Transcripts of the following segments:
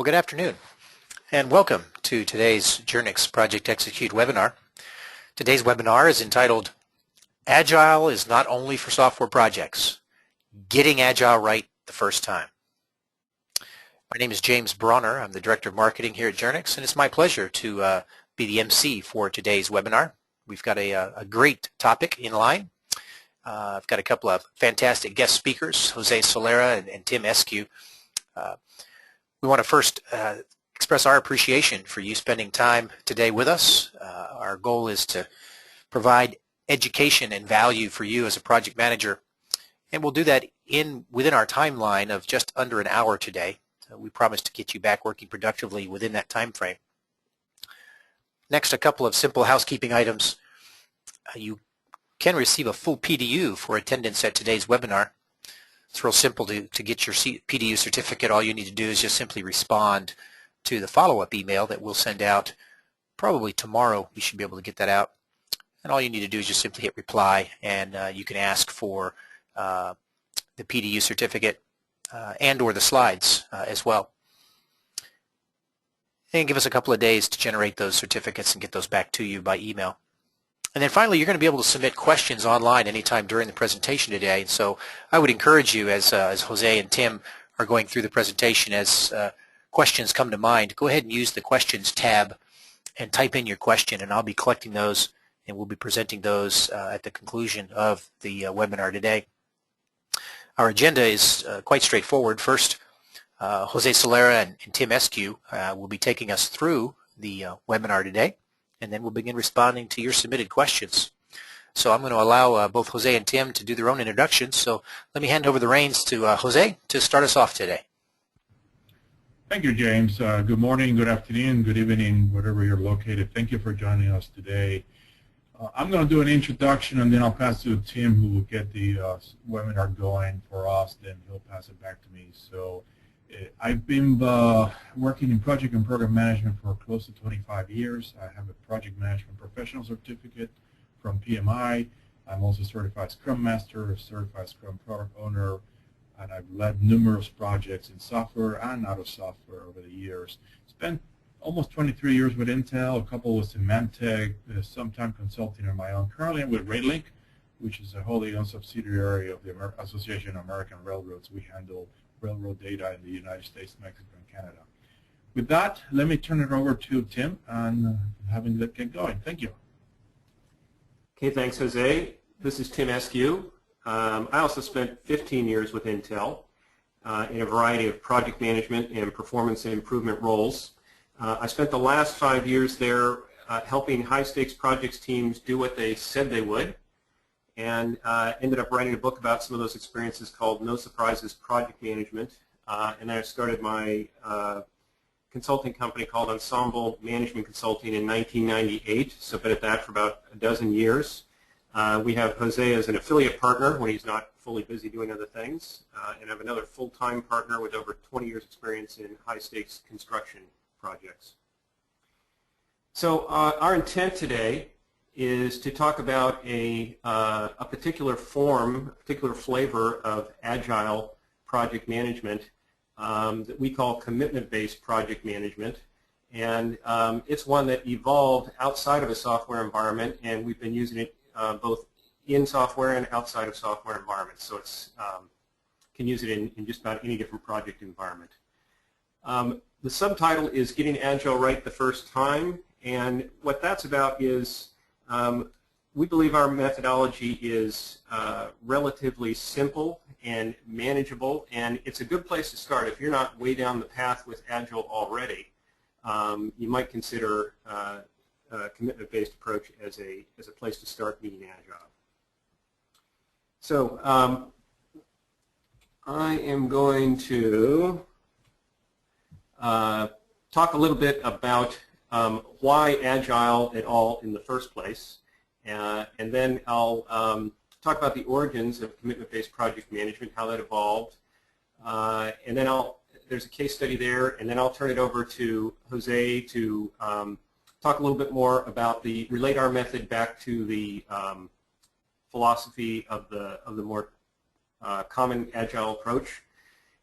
Well, good afternoon, and welcome to today's Journyx Project Execute webinar. Today's webinar is entitled, Agile is not only for software projects, getting Agile right the first time. My name is James Bronner. I'm the Director of Marketing here at Journyx, and it's my pleasure to be the MC for today's webinar. We've got a great topic in line. I've got a couple of fantastic guest speakers, Jose Solera and Tim Eskew. We want to first express our appreciation for you spending time today with us. Our goal is to provide education and value for you as a project manager, and we'll do that within our timeline of just under an hour today. We promise to get you back working productively within that time frame. Next, a couple of simple housekeeping items. You can receive a full PDU for attendance at today's webinar. It's real simple to get your PDU certificate. All you need to do is just simply respond to the follow-up email that we'll send out probably tomorrow. We should be able to get that out. And all you need to do is just simply hit reply, and you can ask for the PDU certificate and or the slides as well. And give us a couple of days to generate those certificates and get those back to you by email. And then finally, you're going to be able to submit questions online anytime during the presentation today. So I would encourage you, as Jose and Tim are going through the presentation, as questions come to mind, go ahead and use the questions tab and type in your question, and I'll be collecting those, and we'll be presenting those at the conclusion of the webinar today. Our agenda is quite straightforward. First, Jose Solera and Tim Eskew will be taking us through the webinar today, and then we'll begin responding to your submitted questions. So I'm going to allow both Jose and Tim to do their own introductions. So let me hand over the reins to Jose to start us off today. Thank you, James. Good morning, good afternoon, good evening, wherever you're located. Thank you for joining us today. I'm going to do an introduction, and then I'll pass to Tim, who will get the webinar going for us. Then he'll pass it back to me. So I've been working in project and program management for close to 25 years. I have a project management professional certificate from PMI. I'm also a certified Scrum Master, a certified Scrum Product Owner, and I've led numerous projects in software and out of software over the years. Spent almost 23 years with Intel, a couple with Symantec, some time consulting on my own. Currently I'm with RailLink, which is a wholly owned subsidiary of the Association of American Railroads. We handle railroad data in the United States, Mexico, and Canada. With that, let me turn it over to Tim and have him get going. Thank you. Okay, thanks, Jose. This is Tim Eskew. I also spent 15 years with Intel in a variety of project management and performance improvement roles. I spent the last 5 years there helping high-stakes projects teams do what they said they would, and ended up writing a book about some of those experiences called No Surprises Project Management. And then I started my consulting company called Ensemble Management Consulting in 1998, so I've been at that for about a dozen years. We have Jose as an affiliate partner when he's not fully busy doing other things, and I have another full-time partner with over 20 years experience in high-stakes construction projects. So our intent today is to talk about a particular form, a particular flavor of agile project management that we call commitment-based project management. And it's one that evolved outside of a software environment, and we've been using it both in software and outside of software environments. So it's can use it in just about any different project environment. The subtitle is Getting Agile Right the First Time, and what that's about is we believe our methodology is relatively simple and manageable, and it's a good place to start. If you're not way down the path with Agile already, you might consider a commitment-based approach as a place to start being Agile. So I am going to talk a little bit about why Agile at all in the first place, and then I'll talk about the origins of commitment-based project management, how that evolved, and then there's a case study there, and then I'll turn it over to Jose to talk a little bit more about relate our method back to the philosophy of the more common Agile approach,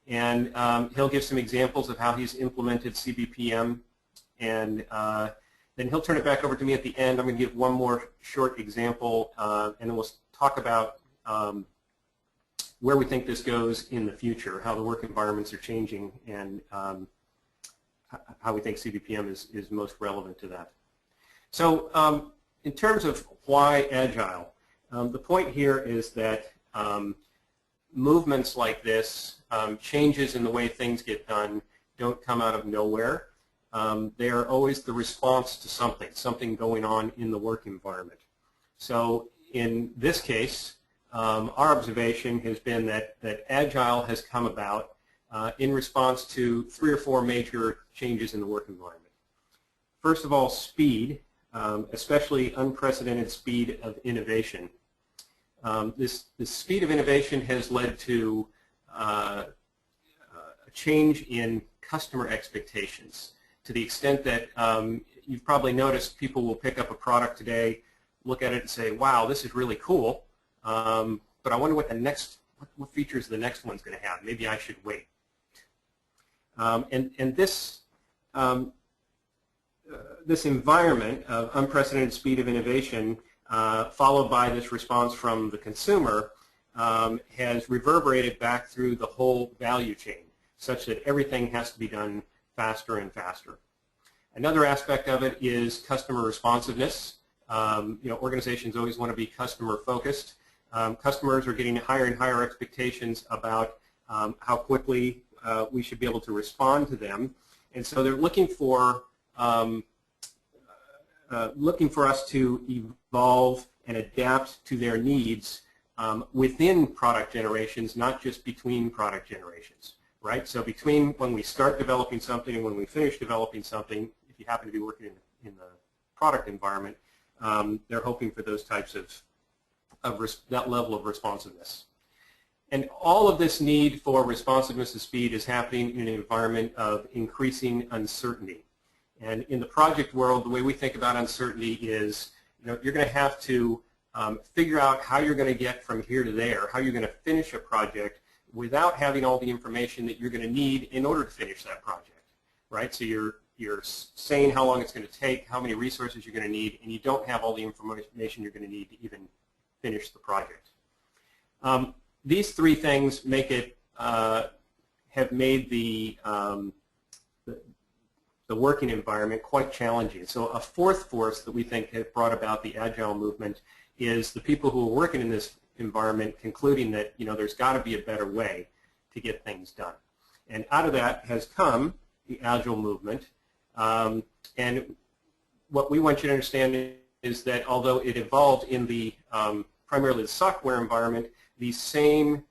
And he'll give some examples of how he's implemented CBPM, and then he'll turn it back over to me at the end. I'm going to give one more short example, and then we'll talk about where we think this goes in the future, how the work environments are changing, and how we think CBPM is most relevant to that. So in terms of why Agile, the point here is that movements like this, changes in the way things get done, don't come out of nowhere. They are always the response to something going on in the work environment. So in this case, our observation has been that Agile has come about in response to 3 or 4 major changes in the work environment. First of all, speed, especially unprecedented speed of innovation. This speed of innovation has led to a change in customer expectations, to the extent that you've probably noticed people will pick up a product today, look at it and say, wow, this is really cool, but I wonder what what features the next one's going to have. Maybe I should wait. And this this environment of unprecedented speed of innovation, followed by this response from the consumer, has reverberated back through the whole value chain, such that everything has to be done faster and faster. Another aspect of it is customer responsiveness. Organizations always want to be customer focused. Customers are getting higher and higher expectations about how quickly we should be able to respond to them, and so they're looking for us to evolve and adapt to their needs within product generations, not just between product generations, right? So between when we start developing something and when we finish developing something, if you happen to be working in the product environment, they're hoping for those types of that level of responsiveness. And all of this need for responsiveness and speed is happening in an environment of increasing uncertainty. And in the project world, the way we think about uncertainty is, you're going to have to figure out how you're going to get from here to there, how you're going to finish a project without having all the information that you're going to need in order to finish that project, right? So you're saying how long it's going to take, how many resources you're going to need, and you don't have all the information you're going to need to even finish the project. These 3 things make it have made the working environment quite challenging. So a 4th force that we think has brought about the Agile movement is the people who are working in this environment concluding that there's got to be a better way to get things done. And out of that has come the Agile movement. And what we want you to understand is that although it evolved in the primarily the software environment, these same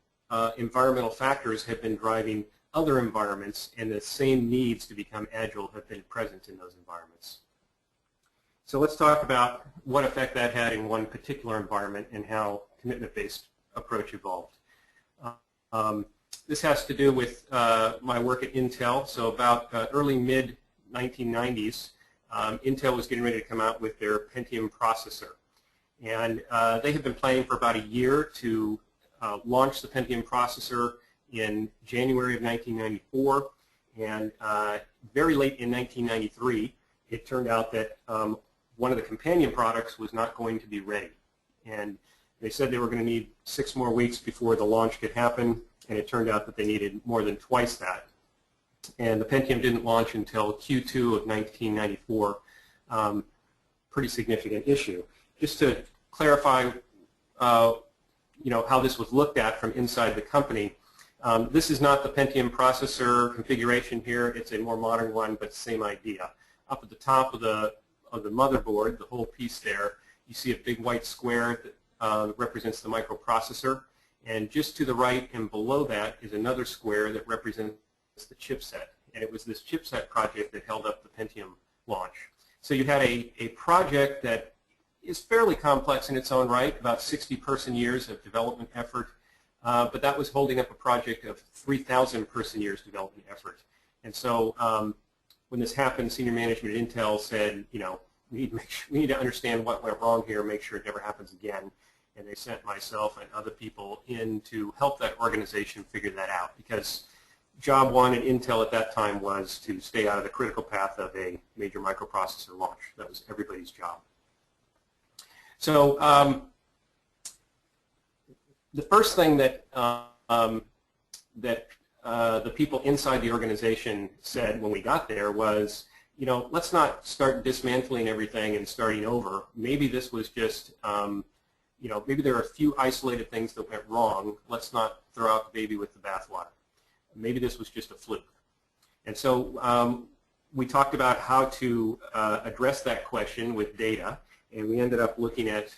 environmental factors have been driving other environments, and the same needs to become agile have been present in those environments. So let's talk about what effect that had in one particular environment and how commitment-based approach evolved. This has to do with my work at Intel. So about early mid-1990s, Intel was getting ready to come out with their Pentium processor. And they had been planning for about a year to launch the Pentium processor in January of 1994, and very late in 1993, it turned out that one of the companion products was not going to be ready. And they said they were going to need 6 more weeks before the launch could happen, and it turned out that they needed more than twice that. And the Pentium didn't launch until Q2 of 1994. Pretty significant issue. Just to clarify, how this was looked at from inside the company, this is not the Pentium processor configuration here. It's a more modern one, but same idea. Up at the top of the motherboard, the whole piece there, you see a big white square that represents the microprocessor, and just to the right and below that is another square that represents the chipset. And it was this chipset project that held up the Pentium launch. So you had a project that is fairly complex in its own right, about 60 person-years of development effort, but that was holding up a project of 3,000 person-years development effort. And so when this happened, senior management at Intel said, we need to understand what went wrong here, make sure it never happens again. And they sent myself and other people in to help that organization figure that out, because job one at Intel at that time was to stay out of the critical path of a major microprocessor launch. That was everybody's job. So the first thing that the people inside the organization said when we got there was, let's not start dismantling everything and starting over. Maybe this was just, maybe there are a few isolated things that went wrong. Let's not throw out the baby with the bathwater. Maybe this was just a fluke. And so we talked about how to address that question with data, and we ended up looking at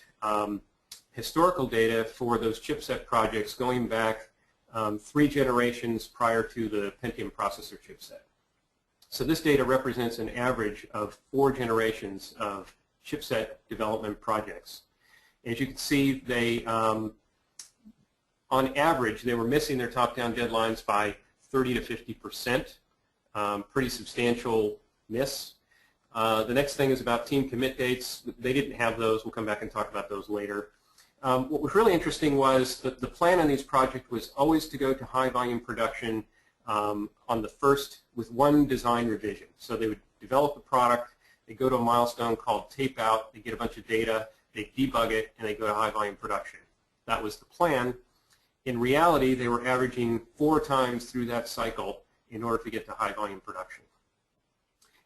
historical data for those chipset projects going back 3 generations prior to the Pentium processor chipset. So this data represents an average of 4 generations of chipset development projects. As you can see, they, on average, they were missing their top-down deadlines by 30 to 50%, pretty substantial miss. The next thing is about team commit dates. They didn't have those. We'll come back and talk about those later. What was really interesting was that the plan on these projects was always to go to high-volume production on the first with one design revision. So they would develop a product, they go to a milestone called tape out, they get a bunch of data, they debug it, and they go to high-volume production. That was the plan. In reality, they were averaging 4 times through that cycle in order to get to high-volume production.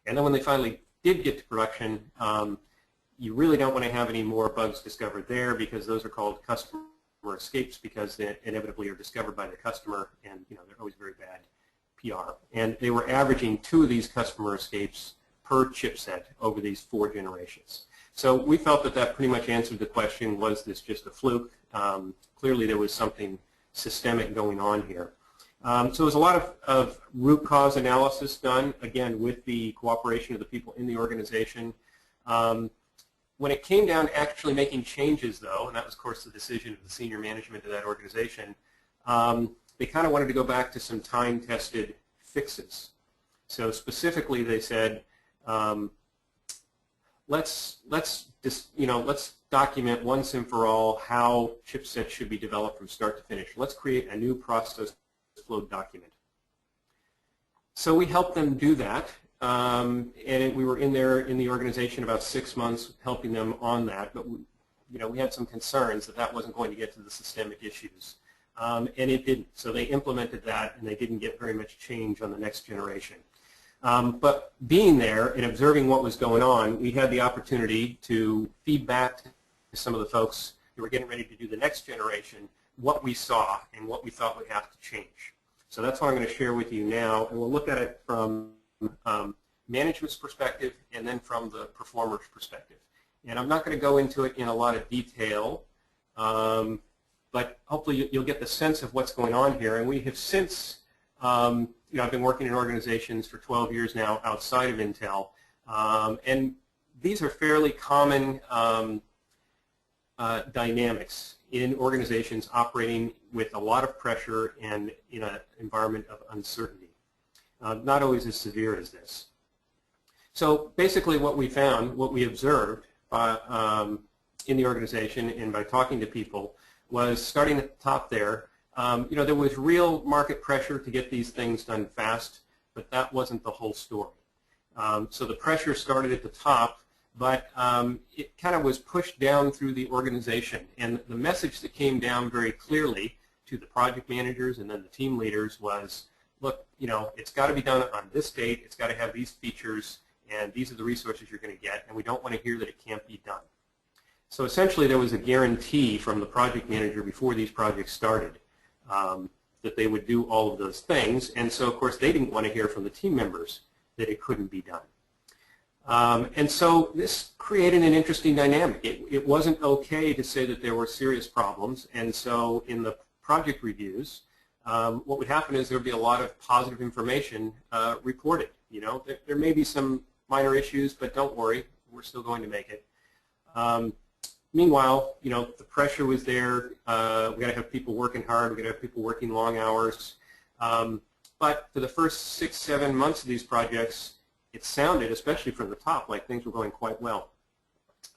And then when they finally did get to production, you really don't want to have any more bugs discovered there, because those are called customer escapes, because they inevitably are discovered by the customer, and they're always very bad PR. And they were averaging 2 of these customer escapes per chipset over these 4 generations. So we felt that that pretty much answered the question, was this just a fluke? Clearly there was something systemic going on here. So there was a lot of root cause analysis done, again, with the cooperation of the people in the organization. When it came down to actually making changes, though, and that was, of course, the decision of the senior management of that organization, they kind of wanted to go back to some time-tested fixes. So specifically, they said, let's document once and for all how chipsets should be developed from start to finish. Let's create a new process flow document. So we helped them do that, and we were in the organization about 6 months helping them on that. But we had some concerns that that wasn't going to get to the systemic issues, and it didn't. So they implemented that, and they didn't get very much change on the next generation. But being there and observing what was going on, we had the opportunity to feed back to some of the folks who were getting ready to do the next generation what we saw and what we thought would have to change. So that's what I'm going to share with you now, and we'll look at it from management's perspective and then from the performer's perspective. And I'm not going to go into it in a lot of detail, but hopefully you'll get the sense of what's going on here. And we have since, I've been working in organizations for 12 years now outside of Intel, and these are fairly common dynamics in organizations operating with a lot of pressure and in an environment of uncertainty. Not always as severe as this. So basically what we found, what we observed in the organization and by talking to people, was starting at the top there, there was real market pressure to get these things done fast, but that wasn't the whole story. So the pressure started at the top, but it kind of was pushed down through the organization. And the message that came down very clearly to the project managers and then the team leaders was, look, it's got to be done on this date, it's got to have these features, and these are the resources you're going to get, and we don't want to hear that it can't be done. So essentially there was a guarantee from the project manager before these projects started that they would do all of those things, and so of course they didn't want to hear from the team members that it couldn't be done. And so this created an interesting dynamic. It wasn't okay to say that there were serious problems, and so in the project reviews, what would happen is there would be a lot of positive information reported. There may be some minor issues, but don't worry, we're still going to make it. Meanwhile, the pressure was there. We got to have people working hard. We got to have people working long hours. But for the first 6, 7 months of these projects, it sounded, especially from the top, like things were going quite well.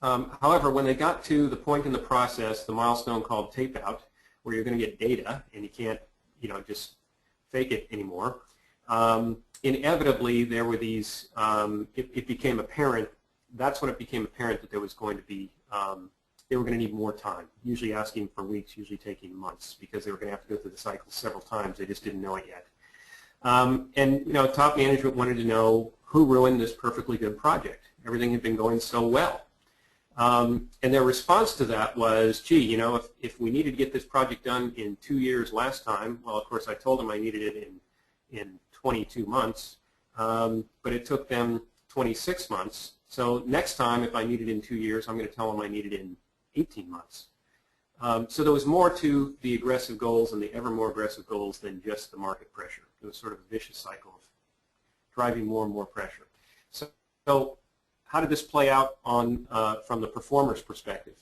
However, when they got to the point in the process, the milestone called tape out, where you're going to get data, and you can't, just fake it anymore. Inevitably, there were these, it became apparent, that's when it became apparent that there was going to be, they were going to need more time, usually asking for weeks, usually taking months, because they were going to have to go through the cycle several times. They just didn't know it yet. And top management wanted to know who ruined this perfectly good project. Everything had been going so well. And their response to that was, gee, if we needed to get this project done in 2 years last time, well, of course, I told them I needed it in 22 months, but it took them 26 months. So next time, if I need it in 2 years, I'm going to tell them I need it in 18 months. So there was more to the aggressive goals and the ever more aggressive goals than just the market pressure. It was sort of a vicious cycle of driving more and more pressure. So how did this play out on from the performer's perspective?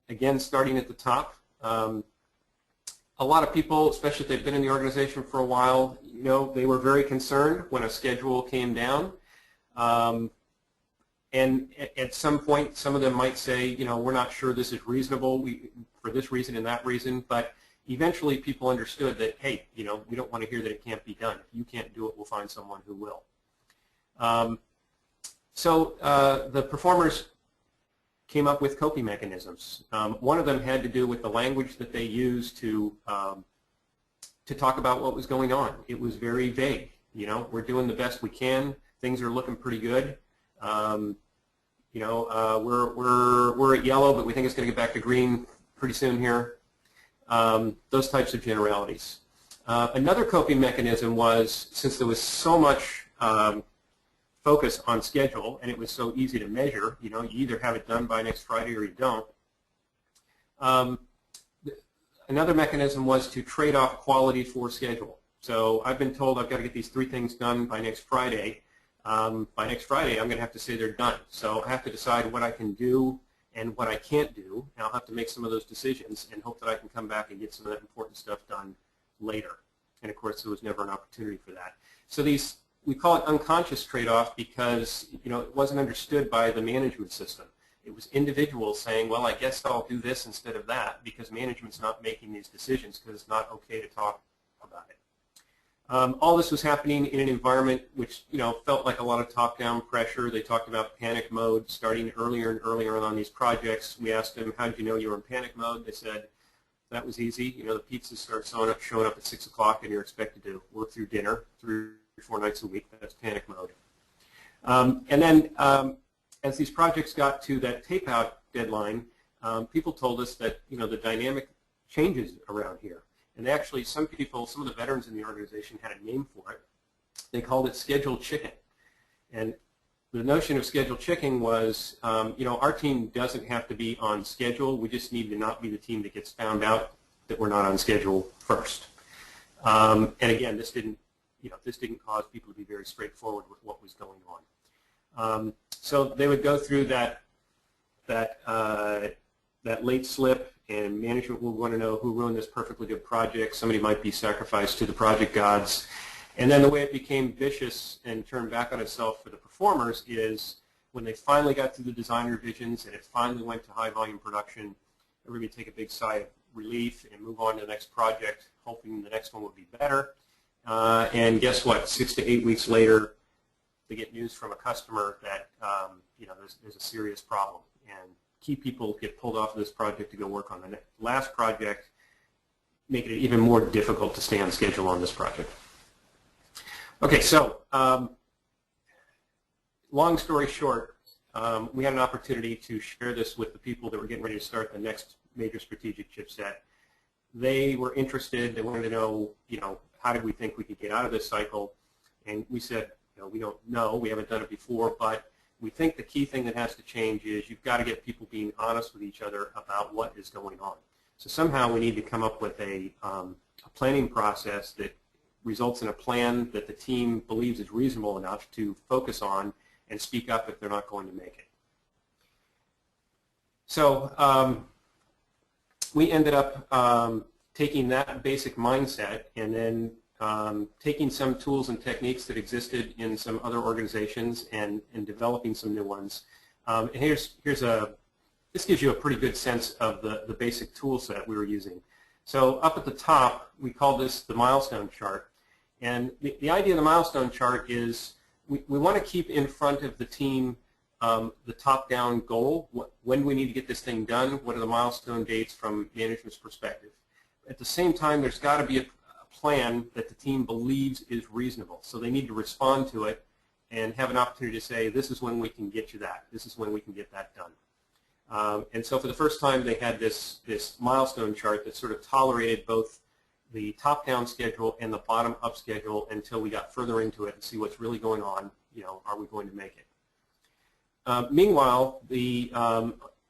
Again, starting at the top, a lot of people, especially if they've been in the organization for a while, they were very concerned when a schedule came down. And at some point, some of them might say, we're not sure this is reasonable for this reason and that reason, but eventually people understood that, hey, we don't want to hear that it can't be done. If you can't do it, we'll find someone who will. So the performers came up with coping mechanisms. One of them had to do with the language that they used to talk about what was going on. It was very vague. We're doing the best we can. Things are looking pretty good. We're at yellow, but we think it's going to get back to green pretty soon here. Those types of generalities. Another coping mechanism was, since there was so much focus on schedule and it was so easy to measure, you either have it done by next Friday or you don't. Another mechanism was to trade off quality for schedule. So I've been told I've got to get these 3 things done by next Friday. By next Friday, I'm going to have to say they're done. So I have to decide what I can do and what I can't do, and I'll have to make some of those decisions and hope that I can come back and get some of that important stuff done later. And of course, there was never an opportunity for that. So these, we call it unconscious trade-off because it wasn't understood by the management system. It was individuals saying, well, I guess I'll do this instead of that because management's not making these decisions because it's not okay to talk about it. All this was happening in an environment which felt like a lot of top-down pressure. They talked about panic mode starting earlier and earlier on these projects. We asked them, how did you know you were in panic mode? They said, that was easy. The pizzas start showing up at 6 o'clock and you're expected to work through dinner 3 or 4 nights a week. That's panic mode. And then as these projects got to that tape-out deadline, people told us that the dynamic changes around here. And actually, some of the veterans in the organization had a name for it. They called it scheduled chicken. And the notion of scheduled chicken was, our team doesn't have to be on schedule. We just need to not be the team that gets found out that we're not on schedule first. And again, this didn't cause people to be very straightforward with what was going on. So they would go through that late slip, and management will want to know who ruined this perfectly good project. Somebody might be sacrificed to the project gods. And then the way it became vicious and turned back on itself for the performers is when they finally got through the design revisions and it finally went to high volume production, everybody would take a big sigh of relief and move on to the next project, hoping the next one would be better. And guess what? 6 to 8 weeks later, they get news from a customer that there's a serious problem, and key people get pulled off of this project to go work on the last project, making it even more difficult to stay on schedule on this project. Okay, so long story short, we had an opportunity to share this with the people that were getting ready to start the next major strategic chipset. They were interested. They wanted to know, how did we think we could get out of this cycle? And we said, we don't know. We haven't done it before, but we think the key thing that has to change is you've got to get people being honest with each other about what is going on. So somehow we need to come up with a planning process that results in a plan that the team believes is reasonable enough to focus on and speak up if they're not going to make it. So we ended up taking that basic mindset and then taking some tools and techniques that existed in some other organizations and developing some new ones. And this gives you a pretty good sense of the basic tool set we were using. So up at the top, we call this the milestone chart. And the idea of the milestone chart is we want to keep in front of the team the top-down goal, when do we need to get this thing done, what are the milestone dates from management's perspective. At the same time, there's got to be a plan that the team believes is reasonable. So they need to respond to it and have an opportunity to say, this is when we can get you that, this is when we can get that done. And so for the first time, they had this milestone chart that sort of tolerated both the top-down schedule and the bottom-up schedule until we got further into it and see what's really going on. Are we going to make it? Meanwhile,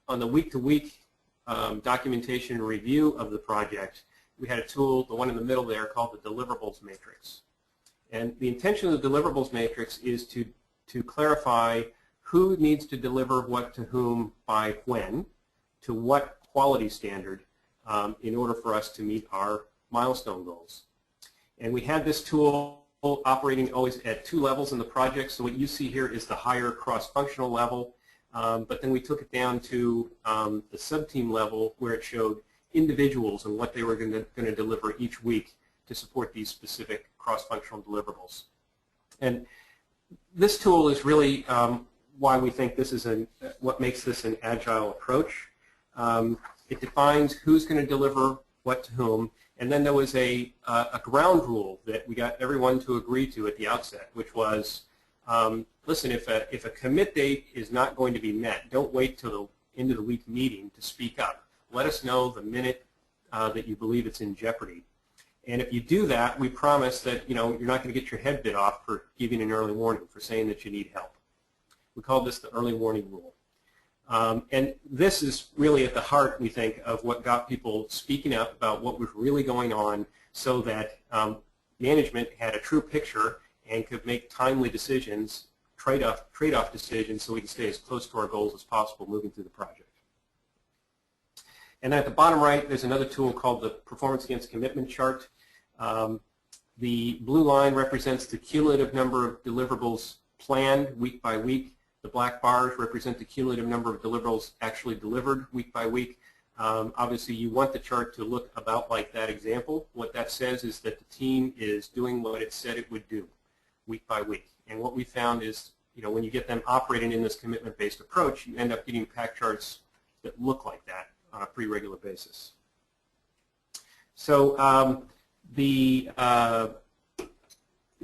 on the week-to-week documentation and review of the project, we had a tool, the one in the middle there, called the deliverables matrix. And the intention of the deliverables matrix is to clarify who needs to deliver what to whom by when, to what quality standard, in order for us to meet our milestone goals. And we had this tool operating always at 2 levels in the project. So what you see here is the higher cross-functional level, but then we took it down to the sub-team level where it showed individuals and what they were going to deliver each week to support these specific cross-functional deliverables. And this tool is really why we think this is what makes this an agile approach. It defines who's going to deliver what to whom. And then there was a ground rule that we got everyone to agree to at the outset, which was, listen, if a commit date is not going to be met, don't wait till the end of the week meeting to speak up. Let us know the minute that you believe it's in jeopardy. And if you do that, we promise that you're not going to get your head bit off for giving an early warning, for saying that you need help. We call this the early warning rule. And this is really at the heart, we think, of what got people speaking up about what was really going on, so that management had a true picture and could make timely decisions, trade-off decisions, so we can stay as close to our goals as possible moving through the project. And at the bottom right, there's another tool called the Performance Against Commitment chart. The blue line represents the cumulative number of deliverables planned week by week. The black bars represent the cumulative number of deliverables actually delivered week by week. Obviously, you want the chart to look about like that example. What that says is that the team is doing what it said it would do week by week. And what we found is, when you get them operating in this commitment-based approach, you end up getting pack charts that look like that on a pretty regular basis. So the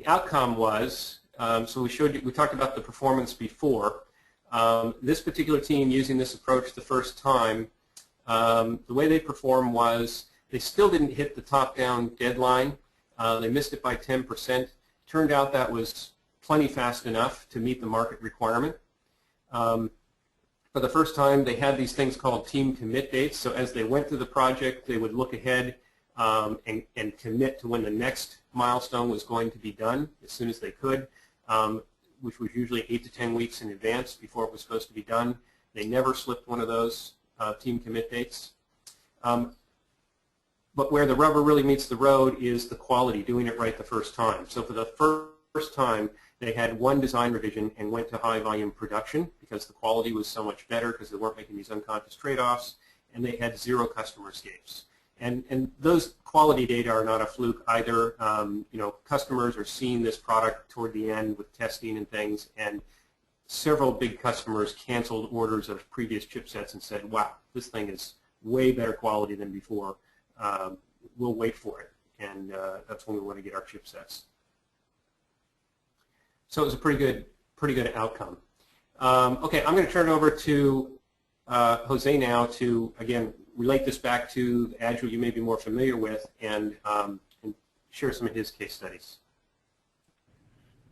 outcome was, so we talked about the performance before. This particular team, using this approach the first time, the way they performed was they still didn't hit the top-down deadline. They missed it by 10%. Turned out that was plenty fast enough to meet the market requirement. For the first time, they had these things called team commit dates. So as they went through the project, they would look ahead and commit to when the next milestone was going to be done as soon as they could, which was usually 8 to 10 weeks in advance before it was supposed to be done. They never slipped one of those team commit dates. But where the rubber really meets the road is the quality, doing it right the first time. So for the first time, they had 1 design revision and went to high volume production because the quality was so much better because they weren't making these unconscious trade-offs, and they had 0 customer escapes. And those quality data are not a fluke either. Customers are seeing this product toward the end with testing and things, and several big customers canceled orders of previous chipsets and said, wow, this thing is way better quality than before. We'll wait for it, and that's when we want to get our chipsets. So it was a pretty good outcome. Okay, I'm going to turn it over to Jose now to, again, relate this back to Agile you may be more familiar with, and share some of his case studies.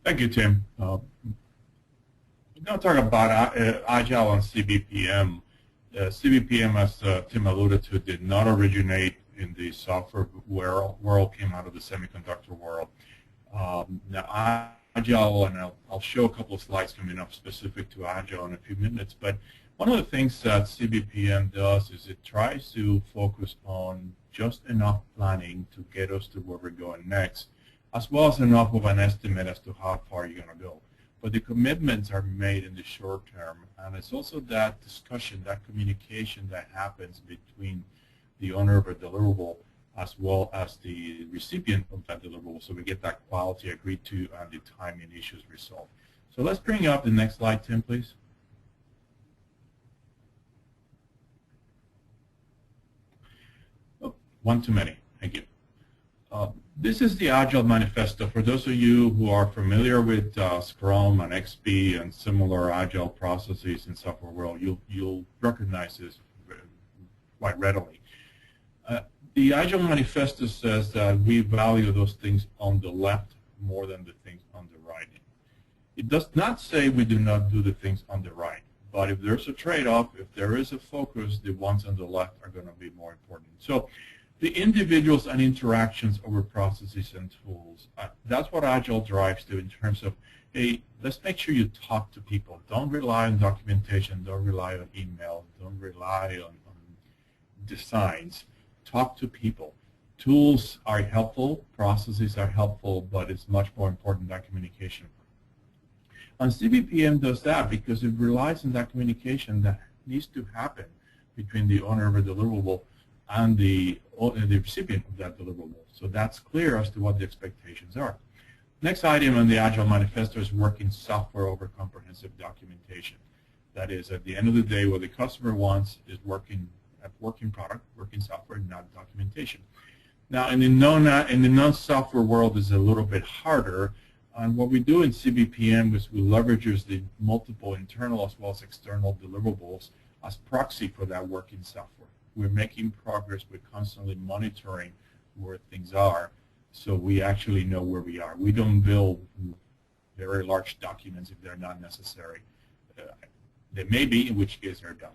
Thank you, Tim. We're going to talk about Agile and CBPM. CBPM, as Tim alluded to, did not originate in the software world, came out of the semiconductor world. Now, Agile, and I'll show a couple of slides coming up specific to Agile in a few minutes, but one of the things that CBPM does is it tries to focus on just enough planning to get us to where we're going next, as well as enough of an estimate as to how far you're going to go. But the commitments are made in the short term, and it's also that discussion, that communication that happens between the owner of a deliverable as well as the recipient of that deliverable, so we get that quality agreed to and the timing issues resolved. So let's bring up the next slide, Tim, please. Oh, one too many. Thank you. This is the Agile Manifesto. For those of you who are familiar with Scrum and XP and similar Agile processes in software world, you'll recognize this quite readily. The Agile Manifesto says that we value those things on the left more than the things on the right. It does not say we do not do the things on the right, but if there's a trade-off, if there is a focus, the ones on the left are going to be more important. So the individuals and interactions over processes and tools, that's what Agile drives to in terms of, hey, let's make sure you talk to people. Don't rely on documentation. Don't rely on email. Don't rely on designs. Talk to people. Tools are helpful. Processes are helpful, but it's much more important than communication. And CBPM does that because it relies on that communication that needs to happen between the owner of a deliverable and the recipient of that deliverable. So that's clear as to what the expectations are. Next item on the Agile Manifesto is working software over comprehensive documentation. That is, at the end of the day, what the customer wants is working product, working software, not documentation. Now, in the non-software world, is a little bit harder. And what we do in CBPM is we leverage the multiple internal as well as external deliverables as proxy for that working software. We're making progress. We're constantly monitoring where things are, so we actually know where we are. We don't build very large documents if they're not necessary. They may be, in which case they're done.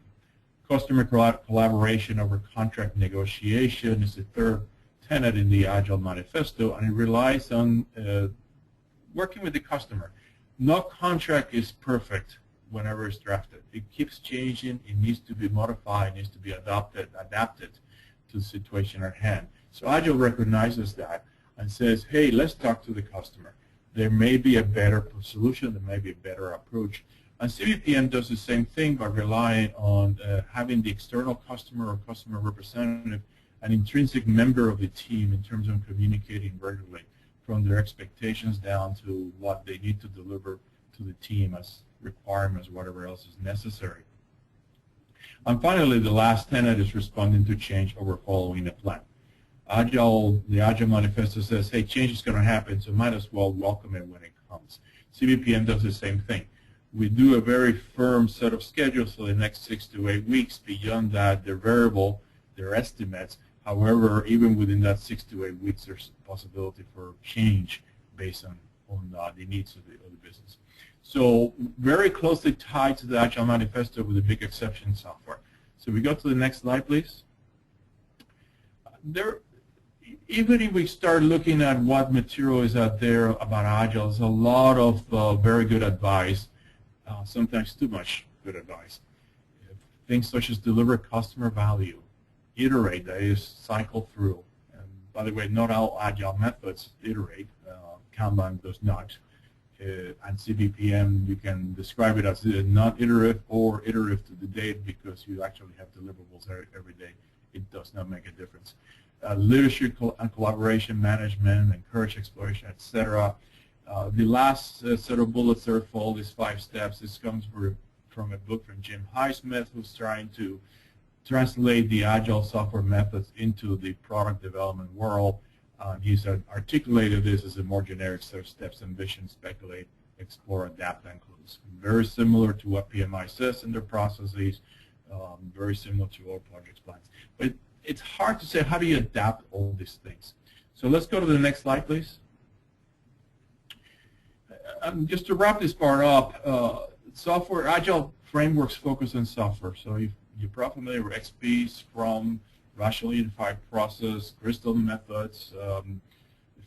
Customer collaboration over contract negotiation is the third tenet in the Agile Manifesto, and it relies on working with the customer. No contract is perfect whenever it's drafted. It keeps changing. It needs to be modified. It needs to be adapted to the situation at hand. So Agile recognizes that and says, hey, let's talk to the customer. There may be a better solution. There may be a better approach. And CBPM does the same thing by relying on having the external customer or customer representative an intrinsic member of the team in terms of communicating regularly from their expectations down to what they need to deliver to the team as requirements, whatever else is necessary. And finally, the last tenet is responding to change over following a plan. The Agile Manifesto says, hey, change is going to happen, so might as well welcome it when it comes. CBPM does the same thing. We do a very firm set of schedules for the next 6 to 8 weeks. Beyond that, they're variable, they're estimates. However, even within that 6 to 8 weeks, there's a possibility for change based on the needs of the business. So very closely tied to the Agile Manifesto with a big exception software. So we go to the next slide, please. Even if we start looking at what material is out there about Agile, there's a lot of very good advice, sometimes too much good advice. Things such as deliver customer value, iterate, that is, cycle through. And by the way, not all Agile methods iterate. Kanban does not. And CBPM, you can describe it as not iterative or iterative to the date because you actually have deliverables every day. It does not make a difference. Leadership and collaboration management, encourage exploration, etc. The last set of bullets there for all these 5 steps, this comes from a book from Jim Highsmith, who's trying to translate the Agile software methods into the product development world. He's articulated this as a more generic set of steps: ambition, speculate, explore, adapt, and close. Very similar to what PMI says in their processes, very similar to all project plans. But it's hard to say how do you adapt all these things. So let's go to the next slide, please. Just to wrap this part up, software Agile frameworks focus on software. So you're probably familiar with XP, Scrum, Rational Unified Process, Crystal methods,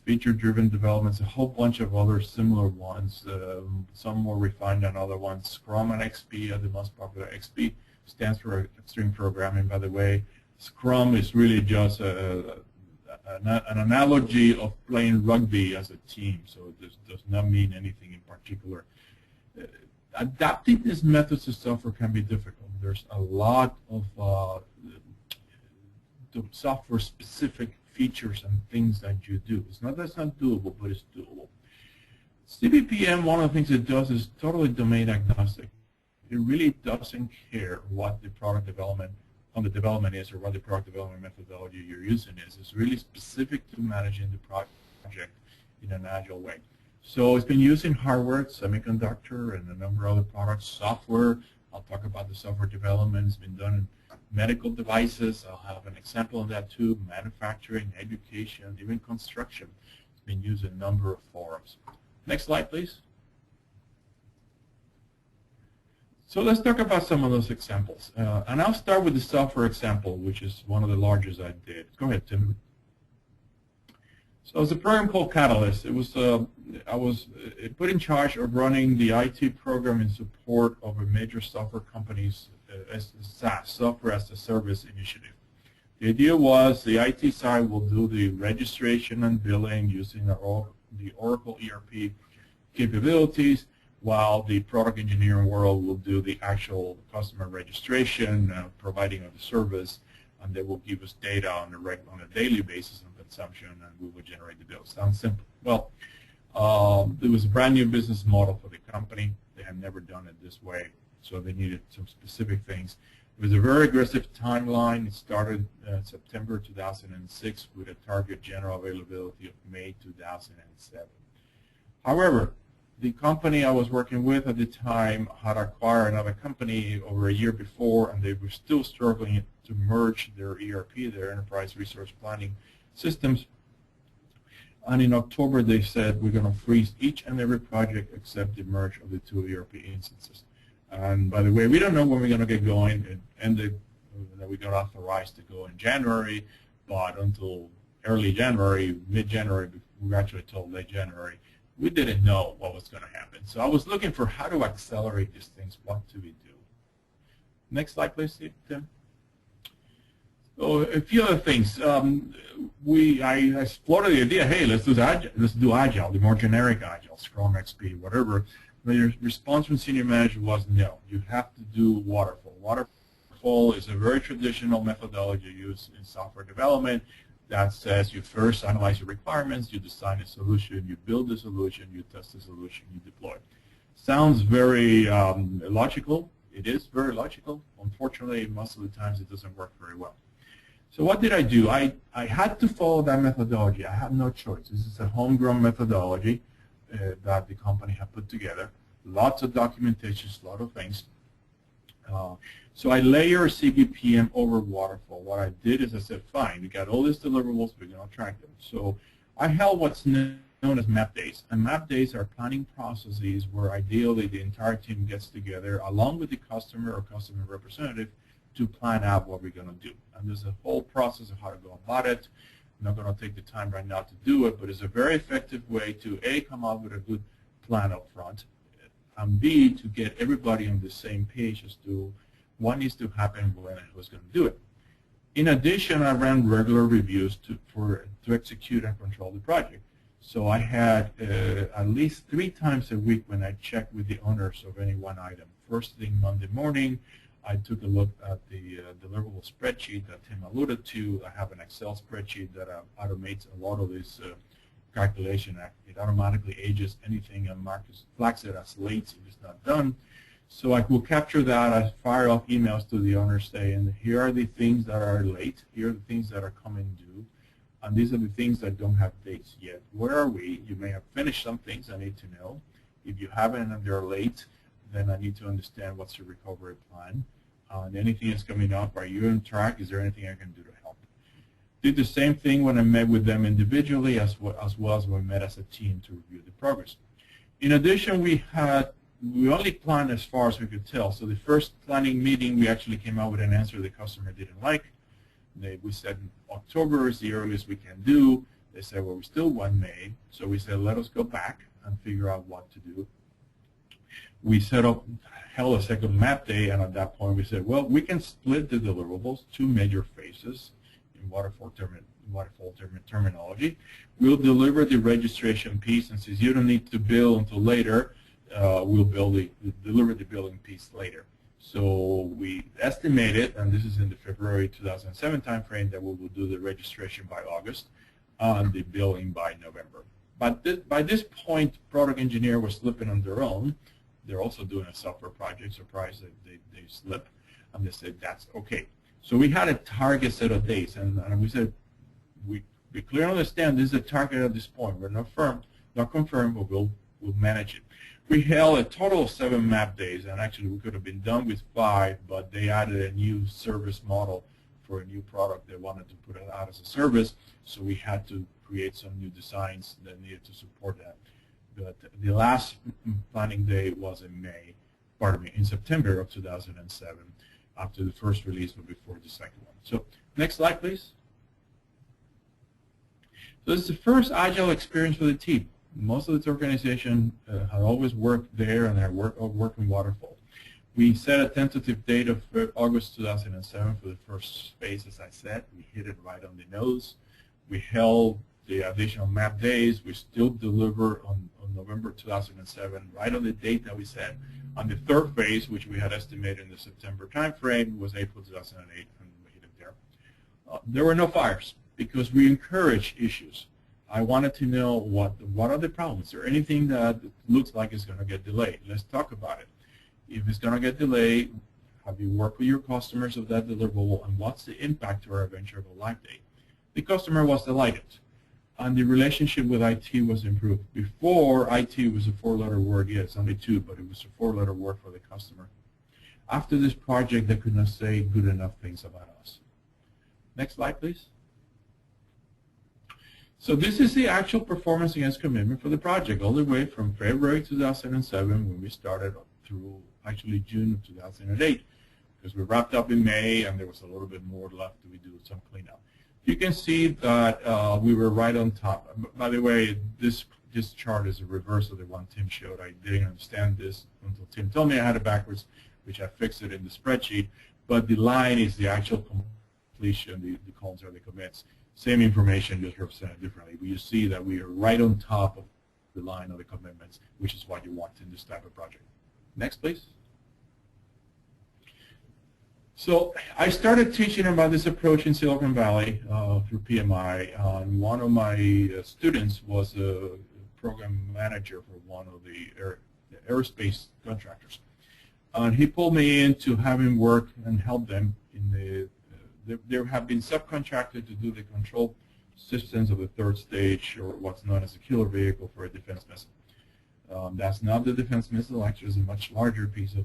feature-driven developments, a whole bunch of other similar ones, some more refined than other ones. Scrum and XP are the most popular. XP stands for Extreme Programming, by the way. Scrum is really just an analogy of playing rugby as a team, so it does not mean anything in particular. Adapting these methods to software can be difficult. There's a lot of software-specific features and things that you do. It's not that it's not doable, but it's doable. CBPM, one of the things it does is totally domain agnostic. It really doesn't care what the product development is or what the product development methodology you're using is. It's really specific to managing the project in an agile way. So it's been used in hardware, semiconductor, and a number of other products. Software, I'll talk about the software development. It's been done in medical devices. I'll have an example of that too. Manufacturing, education, even construction. It's been used in a number of forums. Next slide, please. So let's talk about some of those examples. And I'll start with the software example, which is one of the largest I did. Go ahead, Tim. So it's a program called Catalyst. It was I was put in charge of running the IT program in support of a major software company's SaaS, Software as a Service initiative. The idea was the IT side will do the registration and billing using the Oracle ERP capabilities, while the product engineering world will do the actual customer registration, providing of the service, and they will give us data on a daily basis on consumption, and we will generate the bills. Sounds simple. Well, it was a brand new business model for the company. They had never done it this way, so they needed some specific things. It was a very aggressive timeline. It started September 2006 with a target general availability of May 2007. However, the company I was working with at the time had acquired another company over a year before, and they were still struggling to merge their ERP, their enterprise resource planning systems. And in October, they said, we're going to freeze each and every project except the merge of the two ERP instances. And by the way, we don't know when we're going to get going. It ended that we got authorized to go in January, but until early January, mid-January, we were actually told late January, we didn't know what was going to happen. So I was looking for how to accelerate these things. What do we do? Next slide, please, Tim. So a few other things. I explored the idea, hey, let's do Agile, the more generic Agile, Scrum, XP, whatever. The response from senior management was no. You have to do Waterfall. Waterfall is a very traditional methodology used in software development that says you first analyze your requirements, you design a solution, you build the solution, you test the solution, you deploy. Sounds very logical. It is very logical. Unfortunately, most of the times it doesn't work very well. So what did I do? I had to follow that methodology. I had no choice. This is a homegrown methodology that the company had put together. Lots of documentation, a lot of things. So I layer CBPM over Waterfall. What I did is I said, fine, we got all these deliverables, we're going to track them. So I held what's known as map days. And map days are planning processes where ideally the entire team gets together along with the customer or customer representative to plan out what we're going to do. And there's a whole process of how to go about it. I'm not going to take the time right now to do it, but it's a very effective way to A, come up with a good plan up front, and B, to get everybody on the same page as to what needs to happen when and who's going to do it. In addition, I ran regular reviews to execute and control the project. So I had at least 3 times a week when I checked with the owners of any one item. First thing Monday morning, I took a look at the deliverable spreadsheet that Tim alluded to. I have an Excel spreadsheet that automates a lot of this calculation. It automatically ages anything and flags it as late if it's not done. So I will capture that. I fire off emails to the owners saying, here are the things that are late. Here are the things that are coming due. And these are the things that don't have dates yet. Where are we? You may have finished some things I need to know. If you haven't and they're late, then I need to understand what's your recovery plan. And anything that's coming up, are you on track? Is there anything I can do to help? Did the same thing when I met with them individually as well as when we met as a team to review the progress. In addition, we only planned as far as we could tell. So the first planning meeting, we actually came out with an answer the customer didn't like. We said October is the earliest we can do. They said, well, we still want May. So we said, let us go back and figure out what to do. We held a second map day, and at that point we said, well, we can split the deliverables, 2 major phases in waterfall terminology. We'll deliver the registration piece, and since you don't need to bill until later, we'll deliver the billing piece later. So we estimated, and this is in the February 2007 timeframe, that we will do the registration by August and the billing by November. But by this point, product engineer was slipping on their own. They're also doing a software project. Surprised that they slip, and they said that's okay. So we had a target set of dates, and we said we clearly understand this is a target at this point. We're not confirmed, but we'll manage it. We held a total of 7 map days, and actually we could have been done with 5, but they added a new service model for a new product they wanted to put it out as a service, so we had to create some new designs that needed to support that. But the last planning day was in September of 2007, after the first release but before the second one. So next slide, please. So this is the first Agile experience for the team. Most of the organization had always worked there and had worked in Waterfall. We set a tentative date of August 2007 for the first phase, as I said. We hit it right on the nose. We held the additional map days. We still deliver on November 2007, right on the date that we set. On the third phase, which we had estimated in the September timeframe, was April 2008, and we hit it there. There were no fires because we encourage issues. I wanted to know what are the problems. Is there anything that looks like it's going to get delayed? Let's talk about it. If it's going to get delayed, have you worked with your customers of that deliverable, and what's the impact to our eventual live date? The customer was delighted, and the relationship with IT was improved. Before, IT was a 4-letter word. Yeah, it's only 2, but it was a 4-letter word for the customer. After this project, they could not say good enough things about us. Next slide, please. So this is the actual performance against commitment for the project, all the way from February 2007, when we started, through actually June of 2008, because we wrapped up in May, and there was a little bit more left to do some cleanup. You can see that we were right on top. By the way, this chart is a reverse of the one Tim showed. I didn't understand this until Tim told me I had it backwards, which I fixed it in the spreadsheet. But the line is the actual completion, the columns are the commits. Same information, just represented differently. But you see that we are right on top of the line of the commitments, which is what you want in this type of project. Next, please. So I started teaching about this approach in Silicon Valley through PMI. One of my students was a program manager for one of the aerospace contractors. And he pulled me in to have him work and help them in they have been subcontracted to do the control systems of the third stage, or what's known as a killer vehicle for a defense missile. That's not the defense missile. Actually, it's a much larger piece of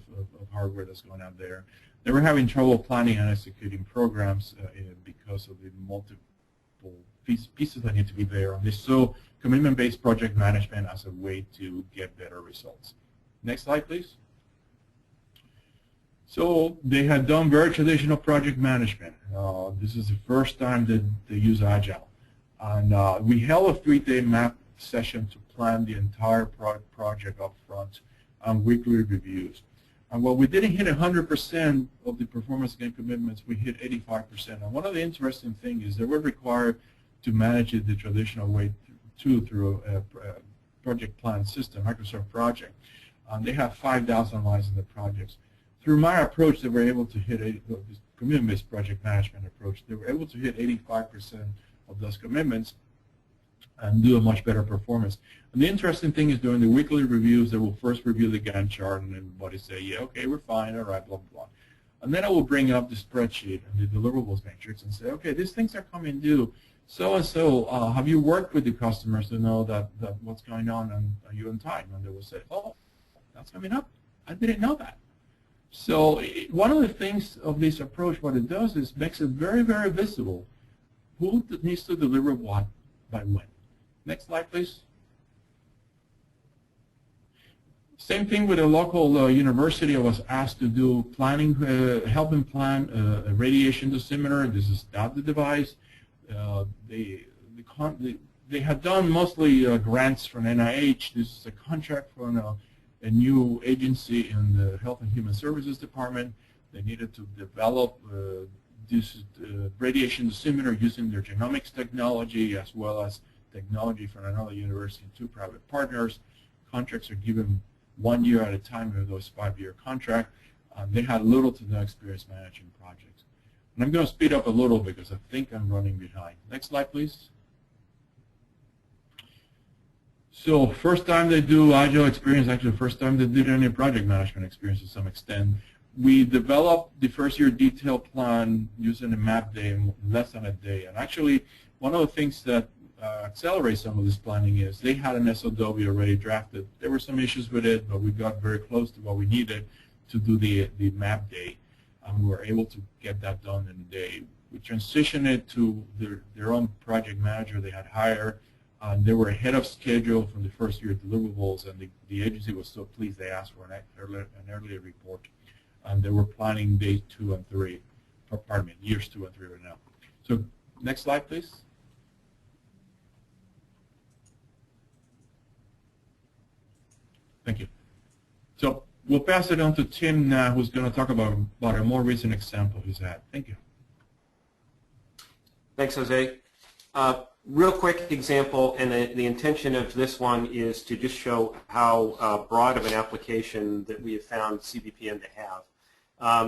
hardware that's going out there. They were having trouble planning and executing programs because of the multiple pieces that need to be there. And they saw commitment-based project management as a way to get better results. Next slide, please. So they had done very traditional project management. This is the first time that they use Agile. And we held a 3-day map session to plan the entire project up front and weekly reviews. And while we didn't hit 100% of the performance against commitments, we hit 85%. And one of the interesting things is they were required to manage it the traditional way through a project plan system, Microsoft Project. They have 5,000 lines in the projects. Through my approach, they were able to hit this commitment-based project management approach. They were able to hit 85% of those commitments and do a much better performance. And the interesting thing is during the weekly reviews, they will first review the Gantt chart and everybody say, yeah, okay, we're fine, all right, blah, blah, blah. And then I will bring up the spreadsheet and the deliverables matrix and say, okay, these things are coming due. So-and-so, have you worked with the customers to know that what's going on and are you on time? And they will say, oh, that's coming up. I didn't know that. So one of the things of this approach, what it does is makes it very, very visible who needs to deliver what by when. Next slide, please. Same thing with a local university. I was asked to do planning, help them plan a radiation dosimeter. This is not the device. They had done mostly grants from NIH. This is a contract from a new agency in the Health and Human Services Department. They needed to develop this radiation dosimeter using their genomics technology as well as technology from another university and 2 private partners. Contracts are given 1 year at a time of those 5-year contract. They had little to no experience managing projects. And I'm going to speed up a little because I think I'm running behind. Next slide, please. So first time they do Agile experience, actually the first time they did any project management experience to some extent. We developed the first year detailed plan using a map day in less than a day. And actually, one of the things that accelerates some of this planning is they had an SOW already drafted. There were some issues with it, but we got very close to what we needed to do the map day. We were able to get that done in a day. We transitioned it to their own project manager they had hired. They were ahead of schedule from the first year deliverables, and the agency was so pleased they asked for an earlier report. And they were planning days 2 and 3, or pardon me, years 2 and 3 right now. So next slide, please. Thank you. So we'll pass it on to Tim now, who's going to talk about a more recent example he's had. Thank you. Thanks, Jose. Real quick example, and the intention of this one is to just show how broad of an application that we have found CBPM to have.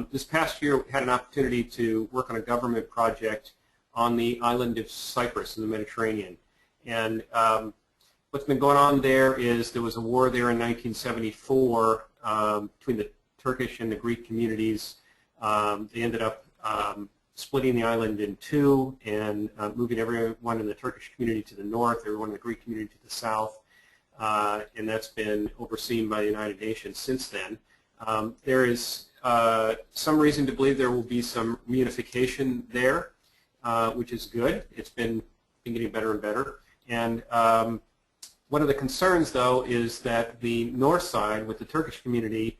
This past year, we had an opportunity to work on a government project on the island of Cypress in the Mediterranean. And what's been going on there is there was a war there in 1974 between the Turkish and the Greek communities. They ended up splitting the island in two and moving everyone in the Turkish community to the north, everyone in the Greek community to the south, and that's been overseen by the United Nations since then. There is some reason to believe there will be some reunification there, which is good. It's been getting better and better. And one of the concerns, though, is that the north side with the Turkish community,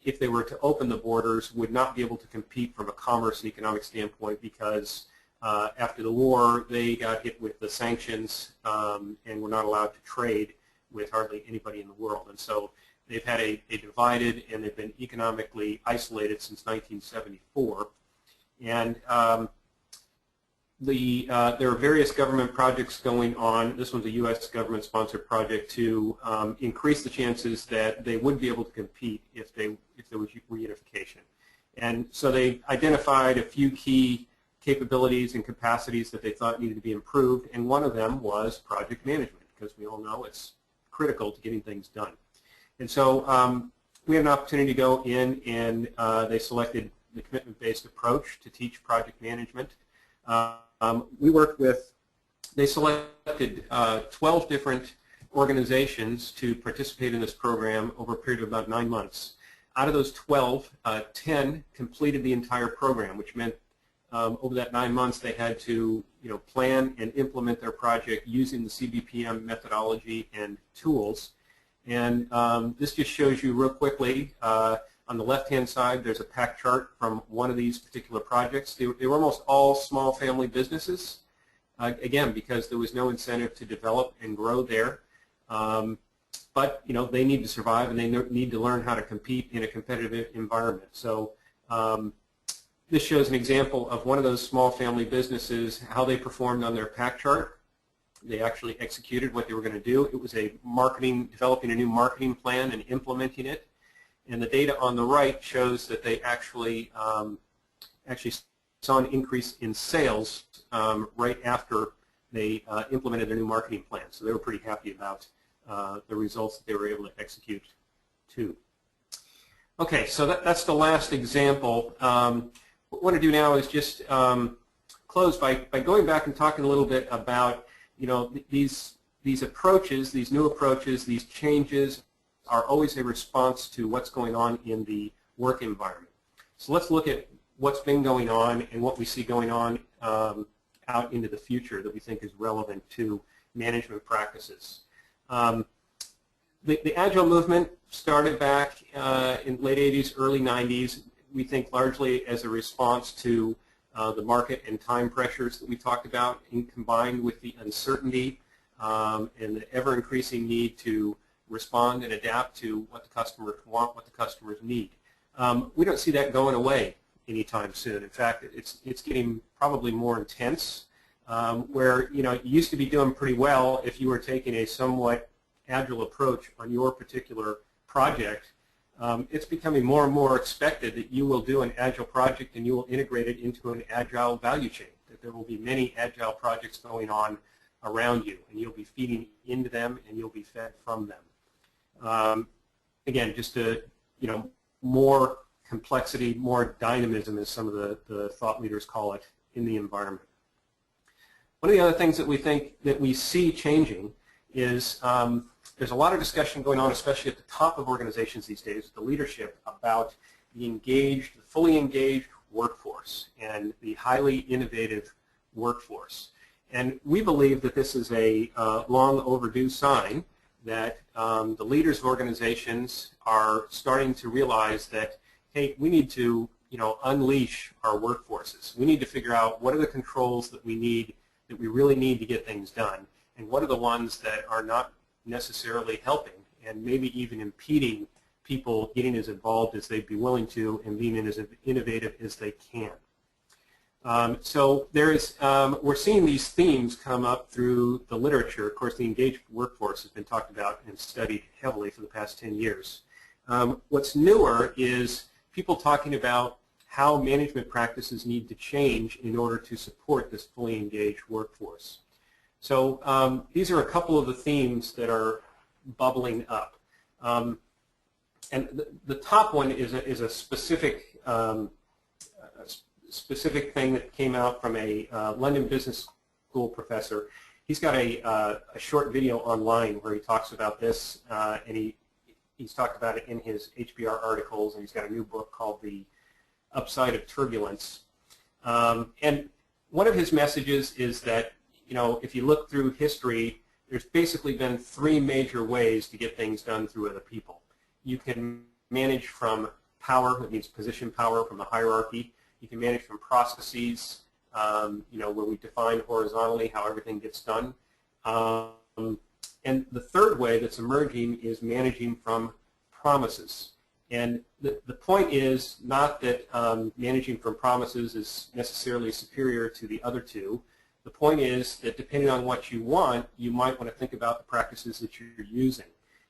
if they were to open the borders, would not be able to compete from a commerce and economic standpoint because after the war they got hit with the sanctions and were not allowed to trade with hardly anybody in the world. And so they've had a divided, and they've been economically isolated since 1974. And there are various government projects going on. This one's a U.S. government-sponsored project to increase the chances that they would be able to compete if there was reunification. And so they identified a few key capabilities and capacities that they thought needed to be improved, and one of them was project management, because we all know it's critical to getting things done. And so we had an opportunity to go in, and they selected the commitment-based approach to teach project management. We worked with, they selected 12 different organizations to participate in this program over a period of about 9 months. Out of those 12, 10 completed the entire program, which meant over that 9 months they had to plan and implement their project using the CBPM methodology and tools. And this just shows you real quickly, on the left-hand side, there's a pack chart from one of these particular projects. They were almost all small family businesses, again, because there was no incentive to develop and grow there. But they need to survive, and they need to learn how to compete in a competitive environment. So this shows an example of one of those small family businesses, how they performed on their pack chart. They actually executed what they were going to do. It was developing a new marketing plan and implementing it. And the data on the right shows that they actually saw an increase in sales right after they implemented their new marketing plan. So they were pretty happy about the results that they were able to execute too. Okay, so that's the last example. What I want to do now is just close by going back and talking a little bit about these approaches, these new approaches, these changes are always a response to what's going on in the work environment. So let's look at what's been going on and what we see going on out into the future that we think is relevant to management practices. The Agile movement started back in late 80s, early 90s, we think largely as a response to the market and time pressures that we talked about, combined with the uncertainty and the ever-increasing need to respond and adapt to what the customers want, what the customers need. We don't see that going away anytime soon. In fact, it's getting probably more intense, where you used to be doing pretty well if you were taking a somewhat agile approach on your particular project. it's becoming more and more expected that you will do an Agile project and you will integrate it into an Agile value chain, that there will be many Agile projects going on around you, and you'll be feeding into them and you'll be fed from them. Again, just more complexity, more dynamism, as some of the thought leaders call it, in the environment. One of the other things that we think that we see changing is there's a lot of discussion going on, especially at the top of organizations these days, with the leadership, about the engaged, the fully engaged workforce and the highly innovative workforce. And we believe that this is a long overdue sign that the leaders of organizations are starting to realize that, hey, we need to unleash our workforces. We need to figure out what are the controls that we need, that we really need to get things done, and what are the ones that are not necessarily helping and maybe even impeding people getting as involved as they'd be willing to and being as innovative as they can. So we're seeing these themes come up through the literature. Of course, the engaged workforce has been talked about and studied heavily for the past 10 years. What's newer is people talking about how management practices need to change in order to support this fully engaged workforce. So these are a couple of the themes that are bubbling up. And the top one is a specific thing that came out from a London Business School professor. He's got a short video online where he talks about this, and he's talked about it in his HBR articles, and he's got a new book called The Upside of Turbulence. And one of his messages is that, if you look through history, there's basically been three major ways to get things done through other people. You can manage from power, that means position power from the hierarchy. You can manage from processes, where we define horizontally how everything gets done. And the third way that's emerging is managing from promises. And the point is not that managing from promises is necessarily superior to the other two. The point is that depending on what you want, you might want to think about the practices that you're using.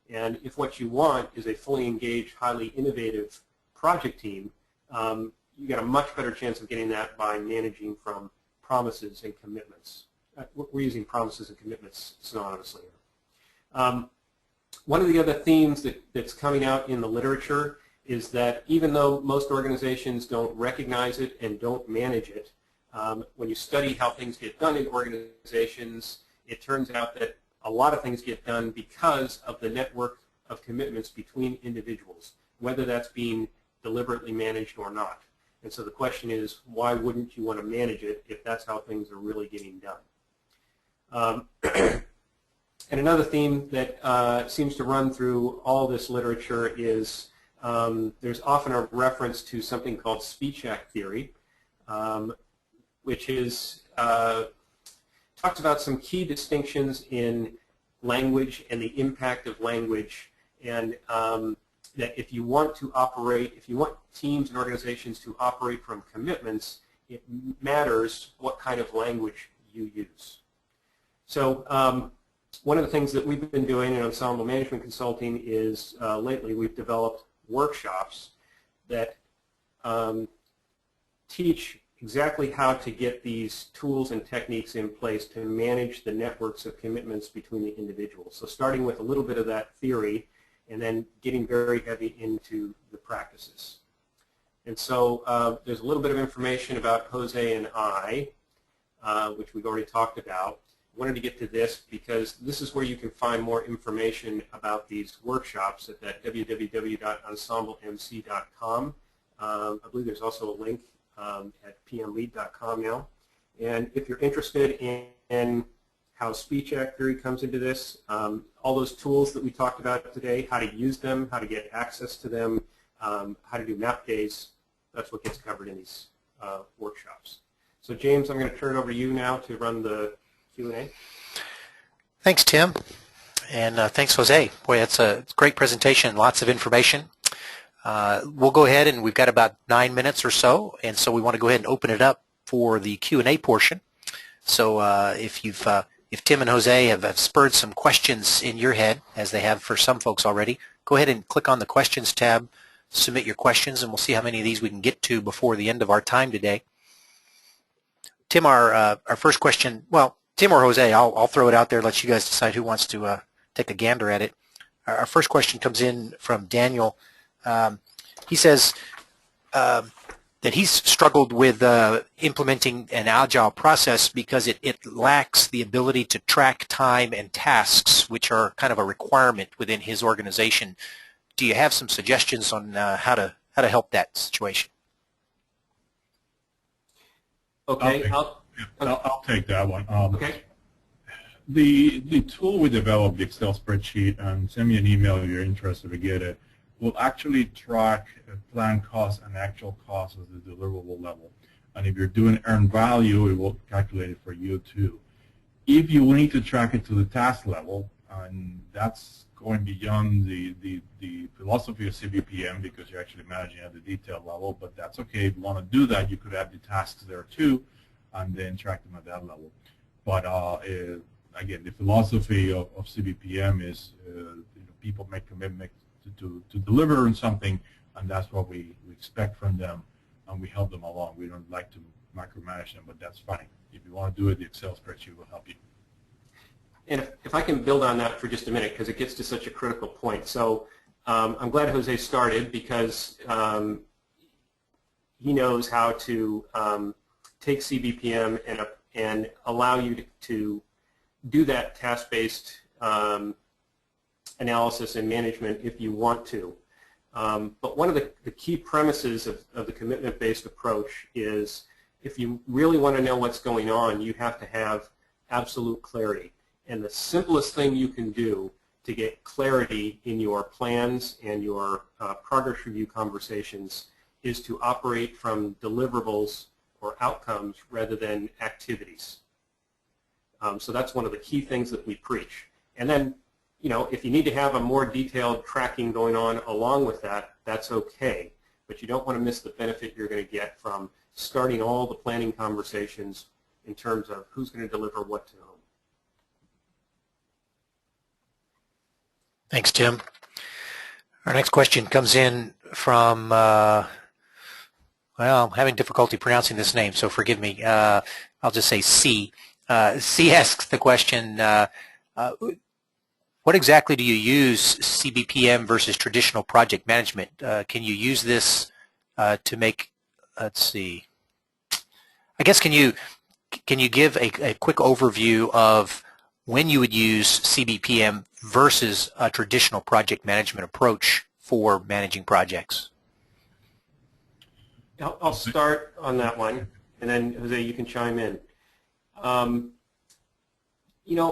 And if what you want is a fully engaged, highly innovative project team, you got a much better chance of getting that by managing from promises and commitments. We're using promises and commitments synonymously. One of the other themes that's coming out in the literature is that even though most organizations don't recognize it and don't manage it, when you study how things get done in organizations, it turns out that a lot of things get done because of the network of commitments between individuals, whether that's being deliberately managed or not. And so the question is, why wouldn't you want to manage it if that's how things are really getting done? And another theme that seems to run through all this literature is there's often a reference to something called speech act theory, which is talks about some key distinctions in language and the impact of language, and that if you want teams and organizations to operate from commitments, it matters what kind of language you use. So one of the things that we've been doing in Ensemble Management Consulting is lately we've developed workshops that teach exactly how to get these tools and techniques in place to manage the networks of commitments between the individuals. So starting with a little bit of that theory and then getting very heavy into the practices. And so there's a little bit of information about Jose and I, which we've already talked about. I wanted to get to this because this is where you can find more information about these workshops at that www.ensemblemc.com. I believe there's also a link at pmlead.com now. And if you're interested in how speech act theory comes into this, all those tools that we talked about today, how to use them, how to get access to them, how to do map days, that's what gets covered in these workshops. So James, I'm going to turn it over to you now to run the Q&A. Thanks, Tim, and thanks, Jose. Boy, that's a great presentation, lots of information. We'll go ahead, and we've got about 9 minutes or so, and so we want to go ahead and open it up for the Q&A portion. So if Tim and Jose have spurred some questions in your head, as they have for some folks already, go ahead and click on the Questions tab, submit your questions, and we'll see how many of these we can get to before the end of our time today. Tim, our first question, well, Tim or Jose, I'll throw it out there, let you guys decide who wants to take a gander at it. Our first question comes in from Daniel. He says that he's struggled with implementing an agile process because it lacks the ability to track time and tasks, which are kind of a requirement within his organization. Do you have some suggestions on how to help that situation? Okay, I'll take that one. okay. The tool we developed, the Excel spreadsheet, and send me an email if you're interested to get it, will actually track planned costs and actual costs at the deliverable level. And if you're doing earned value, it will calculate it for you too. If you need to track it to the task level, and that's going beyond the philosophy of CBPM because you're actually managing at the detail level, but that's okay. If you want to do that, you could add the tasks there too, and then track them at that level. But again, the philosophy of CBPM is people make commitments to deliver on something, and that's what we expect from them, and we help them along. We don't like to micromanage them, but that's fine. If you want to do it, the Excel spreadsheet will help you. And if I can build on that for just a minute, because it gets to such a critical point. So I'm glad Jose started because he knows how to take CBPM and allow you to do that task-based analysis and management if you want to. But one of the key premises of the commitment-based approach is if you really want to know what's going on, you have to have absolute clarity. And the simplest thing you can do to get clarity in your plans and your progress review conversations is to operate from deliverables or outcomes rather than activities. So that's one of the key things that we preach. And then, if you need to have a more detailed tracking going on along with that, that's okay. But you don't want to miss the benefit you're going to get from starting all the planning conversations in terms of who's going to deliver what to whom. Thanks, Tim. Our next question comes in from, well, I'm having difficulty pronouncing this name, so forgive me. I'll just say C. C asks the question, what exactly do you use CBPM versus traditional project management? Can you use this to make, let's see, I guess can you give a quick overview of when you would use CBPM versus a traditional project management approach for managing projects? I'll start on that one, and then Jose, you can chime in.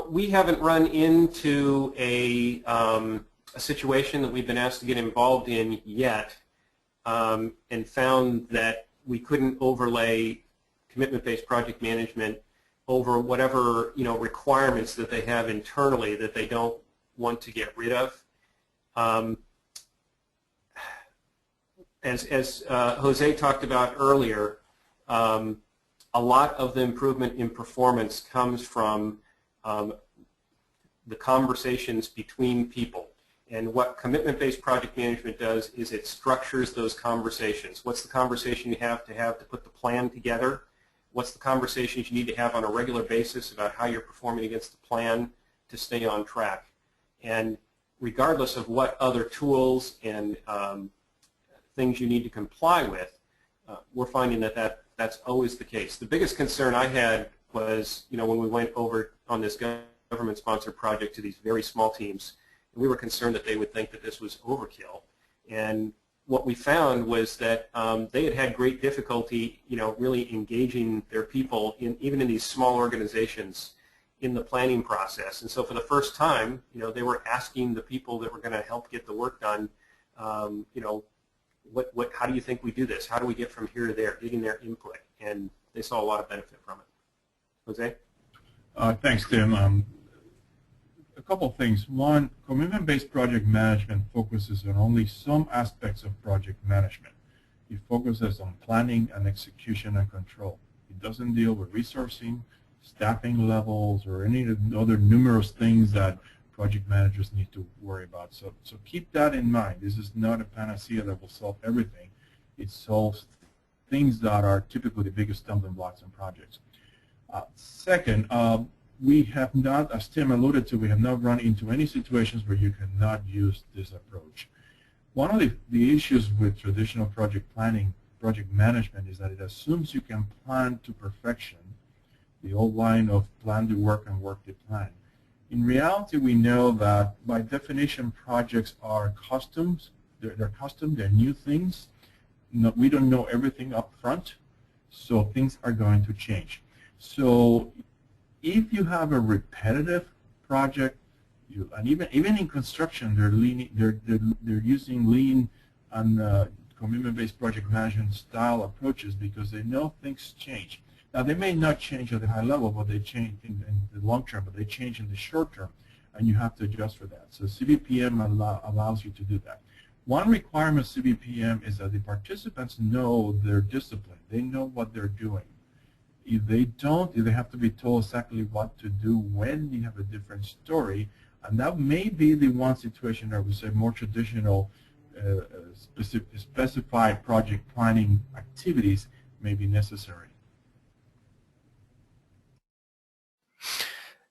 We haven't run into a situation that we've been asked to get involved in yet, and found that we couldn't overlay commitment-based project management over whatever requirements that they have internally that they don't want to get rid of. As Jose talked about earlier, a lot of the improvement in performance comes from the conversations between people. And what commitment-based project management does is it structures those conversations. What's the conversation you have to put the plan together? What's the conversations you need to have on a regular basis about how you're performing against the plan to stay on track? And regardless of what other tools and things you need to comply with, we're finding that that's always the case. The biggest concern I had was, when we went over on this government-sponsored project to these very small teams, and we were concerned that they would think that this was overkill. And what we found was that they had great difficulty, really engaging their people, even in these small organizations, in the planning process. And so for the first time, they were asking the people that were going to help get the work done, how do you think we do this? How do we get from here to there? Getting their input, and they saw a lot of benefit from it. Jose? Thanks, Tim. A couple of things. One, commitment-based project management focuses on only some aspects of project management. It focuses on planning and execution and control. It doesn't deal with resourcing, staffing levels, or any of the other numerous things that project managers need to worry about. So keep that in mind. This is not a panacea that will solve everything. It solves things that are typically the biggest stumbling blocks in projects. Second, we have not, as Tim alluded to, we have not run into any situations where you cannot use this approach. One of the issues with traditional project planning, project management, is that it assumes you can plan to perfection, the old line of plan to work and work to plan. In reality, we know that by definition projects are customs. They're custom, they're new things. No, we don't know everything up front, so things are going to change. So if you have a repetitive project, and even in construction, they're using lean and commitment-based project management style approaches because they know things change. Now they may not change at the high level, but they change in the long term, but they change in the short term, and you have to adjust for that. So CBPM allows you to do that. One requirement of CBPM is that the participants know their discipline. They know what they're doing. If they don't, they have to be told exactly what to do when you have a different story. And that may be the one situation that we say more traditional specified project planning activities may be necessary.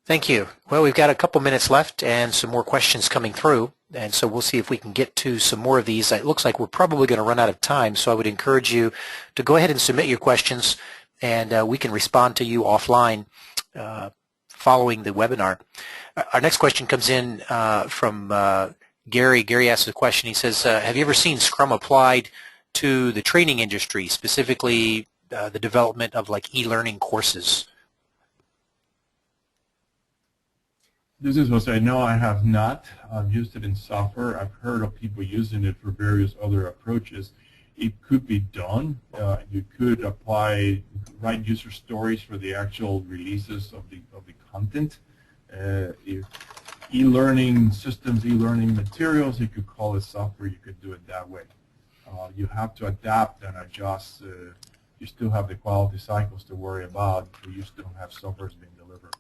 Thank you. Well, we've got a couple minutes left and some more questions coming through, and so we'll see if we can get to some more of these. It looks like we're probably going to run out of time, so I would encourage you to go ahead and submit your questions, and we can respond to you offline following the webinar. Our next question comes in from Gary. Gary asks a question. He says, have you ever seen Scrum applied to the training industry, specifically the development of like e-learning courses? This is Jose. No, I have not. I've used it in software. I've heard of people using it for various other approaches. It could be done. You could write user stories for the actual releases of the content. If e-learning systems, e-learning materials, you could call it software. You could do it that way. You have to adapt and adjust. You still have the quality cycles to worry about. You still have software being delivered.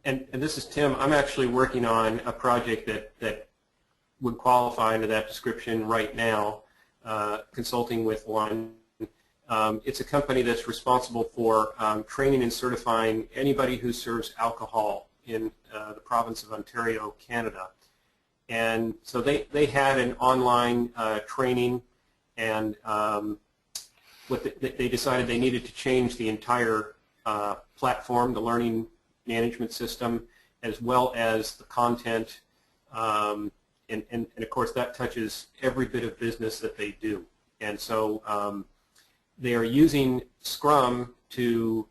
And this is Tim. I'm actually working on a project that would qualify into that description right now, consulting with one. It's a company that's responsible for training and certifying anybody who serves alcohol in the province of Ontario, Canada. And so they had an online training, and they decided they needed to change the entire platform, the learning management system, as well as the content, and of course that touches every bit of business that they do. And so they are using Scrum to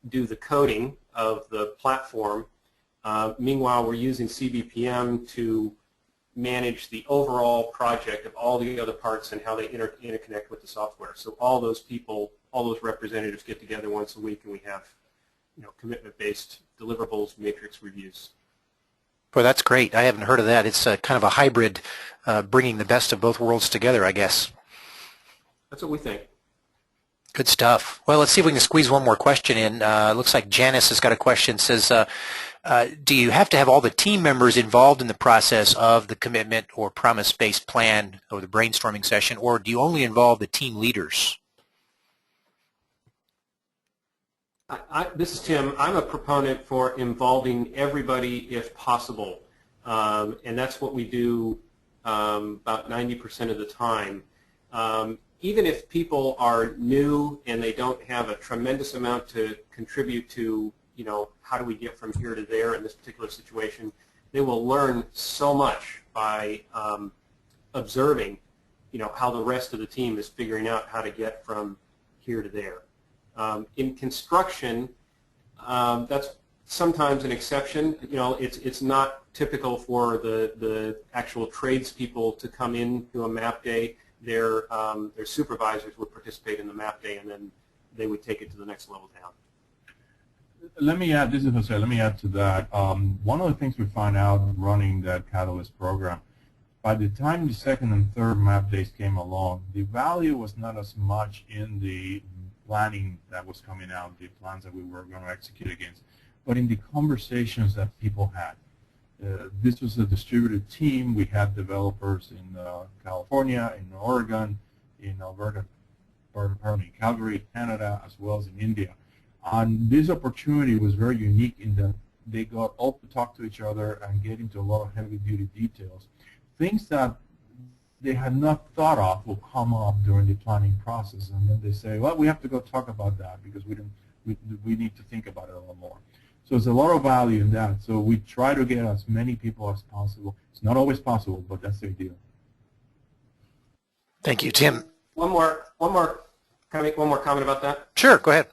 do the coding of the platform. Meanwhile, we're using CBPM to manage the overall project of all the other parts and how they interconnect with the software. So all those people, all those representatives get together once a week, and we have commitment-based deliverables, matrix reviews. Well, that's great. I haven't heard of that. It's kind of a hybrid, bringing the best of both worlds together, I guess. That's what we think. Good stuff. Well, let's see if we can squeeze one more question in. Looks like Janice has got a question. It says, do you have to have all the team members involved in the process of the commitment or promise-based plan or the brainstorming session, or do you only involve the team leaders? This is Tim. I'm a proponent for involving everybody if possible, and that's what we do about 90% of the time. Even if people are new and they don't have a tremendous amount to contribute to, how do we get from here to there in this particular situation, they will learn so much by observing, how the rest of the team is figuring out how to get from here to there. In construction, that's sometimes an exception. It's not typical for the actual tradespeople to come in to a map day. Their supervisors would participate in the map day, and then they would take it to the next level down. Let me add, this is Jose, let me add to that. One of the things we found out running that Catalyst program, by the time the second and third map days came along, the value was not as much in the planning that was coming out, the plans that we were going to execute against, but in the conversations that people had. This was a distributed team. We had developers in California, in Oregon, in Alberta, pardon me, Calgary, Canada, as well as in India. And this opportunity was very unique in that they got all to talk to each other and get into a lot of heavy-duty details. Things that they had not thought of will come up during the planning process, and then they say, well, we have to go talk about that because we need to think about it a little more. So there's a lot of value in that. So we try to get as many people as possible. It's not always possible, but that's the ideal. Thank you, Tim. Can I make one more comment about that? Sure, go ahead.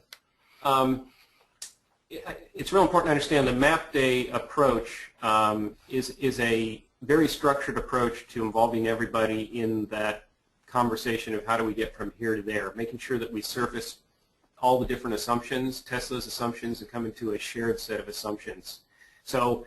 It's real important to understand the map day approach is a very structured approach to involving everybody in that conversation of how do we get from here to there, making sure that we surface all the different assumptions, test those assumptions, and come into a shared set of assumptions. So,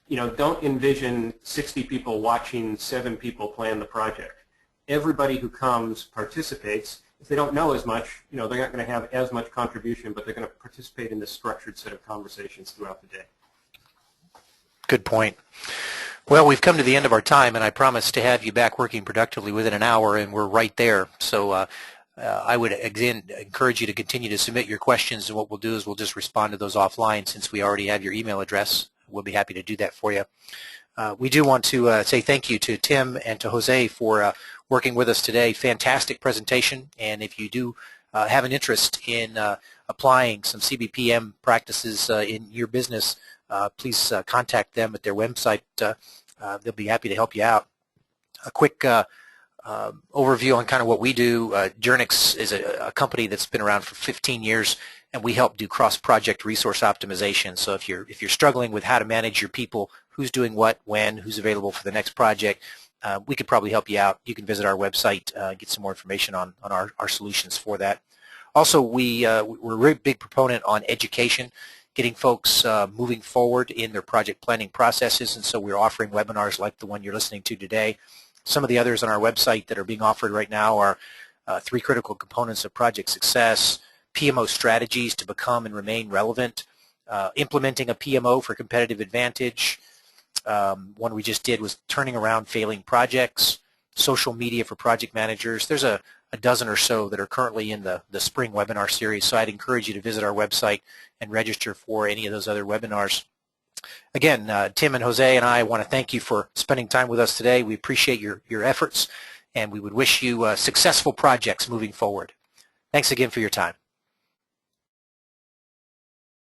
don't envision 60 people watching 7 people plan the project. Everybody who comes participates. If they don't know as much, they're not going to have as much contribution, but they're going to participate in this structured set of conversations throughout the day. Good point. Well, we've come to the end of our time, and I promised to have you back working productively within an hour, and we're right there. So I would, again, encourage you to continue to submit your questions, and what we'll do is we'll just respond to those offline since we already have your email address. We'll be happy to do that for you. We do want to say thank you to Tim and to Jose for working with us today. Fantastic presentation, and if you do have an interest in applying some CBPM practices in your business, please contact them at their website. They'll be happy to help you out. A quick overview on kind of what we do. Journyx is a company that's been around for 15 years, and we help do cross-project resource optimization. So if you're struggling with how to manage your people, who's doing what, when, who's available for the next project, we could probably help you out. You can visit our website, get some more information on our solutions for that. Also, we're a really big proponent on education, getting folks moving forward in their project planning processes, and so we're offering webinars like the one you're listening to today. Some of the others on our website that are being offered right now are 3 critical components of project success, PMO strategies to become and remain relevant, implementing a PMO for competitive advantage. One we just did was turning around failing projects, social media for project managers. There's a dozen or so that are currently in the spring webinar series, so I'd encourage you to visit our website and register for any of those other webinars. Again, Tim and Jose and I want to thank you for spending time with us today. We appreciate your efforts, and we would wish you successful projects moving forward. Thanks again for your time.